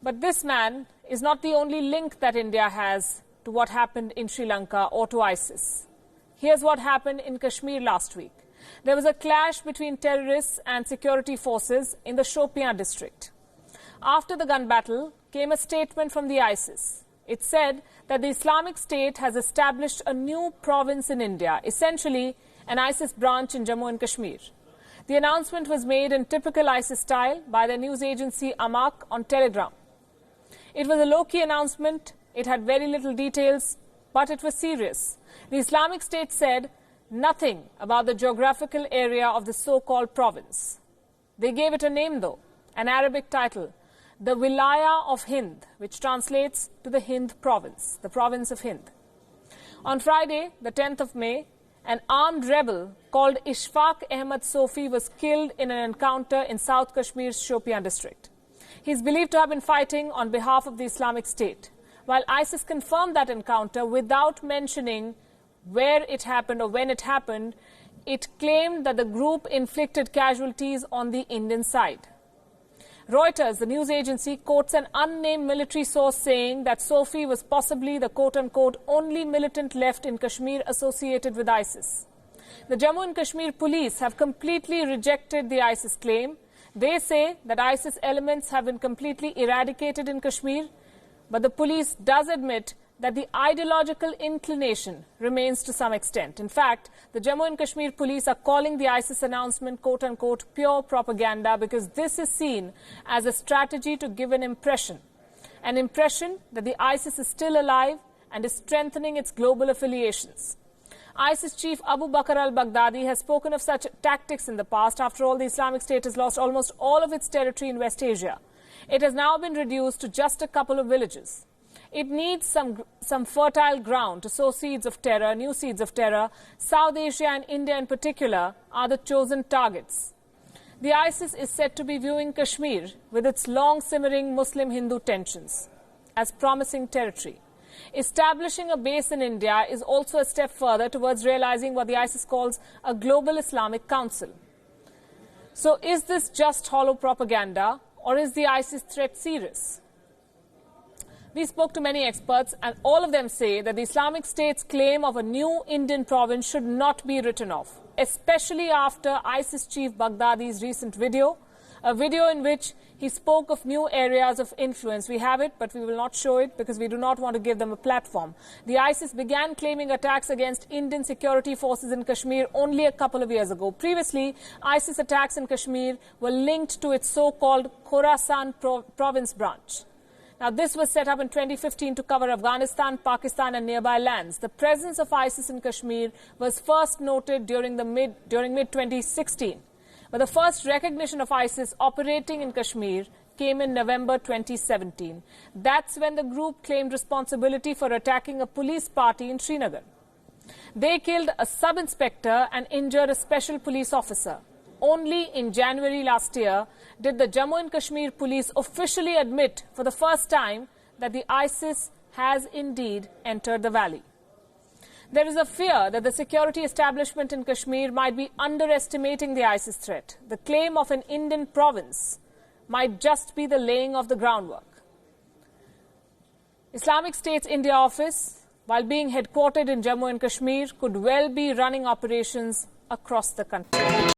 But this man is not the only link that India has to what happened in Sri Lanka or to ISIS. Here's what happened in Kashmir last week. There was a clash between terrorists and security forces in the Shopian district. After the gun battle came a statement from the ISIS. It said that the Islamic State has established a new province in India, essentially an ISIS branch in Jammu and Kashmir. The announcement was made in typical ISIS style by the news agency Amaq on Telegram. It was a low-key announcement. It had very little details, but it was serious. The Islamic State said nothing about the geographical area of the so-called province. They gave it a name, though, an Arabic title, the Wilaya of Hind, which translates to the Hind province, the province of Hind. On Friday, the 10th of May, an armed rebel called Ishfaq Ahmad Sofi was killed in an encounter in South Kashmir's Shopian district. He is believed to have been fighting on behalf of the Islamic State. While ISIS confirmed that encounter without mentioning where it happened or when it happened, it claimed that the group inflicted casualties on the Indian side. Reuters, the news agency, quotes an unnamed military source saying that Sofi was possibly the quote-unquote only militant left in Kashmir associated with ISIS. The Jammu and Kashmir police have completely rejected the ISIS claim. They say that ISIS elements have been completely eradicated in Kashmir, but the police does admit that the ideological inclination remains to some extent. In fact, the Jammu and Kashmir police are calling the ISIS announcement quote-unquote pure propaganda because this is seen as a strategy to give an impression that the ISIS is still alive and is strengthening its global affiliations. ISIS chief Abu Bakr al-Baghdadi has spoken of such tactics in the past. After all, the Islamic State has lost almost all of its territory in West Asia. It has now been reduced to just a couple of villages. It needs some fertile ground to sow seeds of terror, new seeds of terror. South Asia and India in particular are the chosen targets. The ISIS is said to be viewing Kashmir with its long-simmering Muslim-Hindu tensions as promising territory. Establishing a base in India is also a step further towards realizing what the ISIS calls a global Islamic council. So is this just hollow propaganda, or is the ISIS threat serious? We spoke to many experts, and all of them say that the Islamic State's claim of a new Indian province should not be written off, especially after ISIS chief Baghdadi's recent video, a video in which he spoke of new areas of influence. We have it, but we will not show it because we do not want to give them a platform. The ISIS began claiming attacks against Indian security forces in Kashmir only a couple of years ago. Previously, ISIS attacks in Kashmir were linked to its so-called Khorasan province branch. Now, this was set up in 2015 to cover Afghanistan, Pakistan and nearby lands. The presence of ISIS in Kashmir was first noted during mid-2016. But the first recognition of ISIS operating in Kashmir came in November 2017. That's when the group claimed responsibility for attacking a police party in Srinagar. They killed a sub-inspector and injured a special police officer. Only in January last year did the Jammu and Kashmir police officially admit for the first time that the ISIS has indeed entered the valley. There is a fear that the security establishment in Kashmir might be underestimating the ISIS threat. The claim of an Indian province might just be the laying of the groundwork. Islamic State's India office, while being headquartered in Jammu and Kashmir, could well be running operations across the country.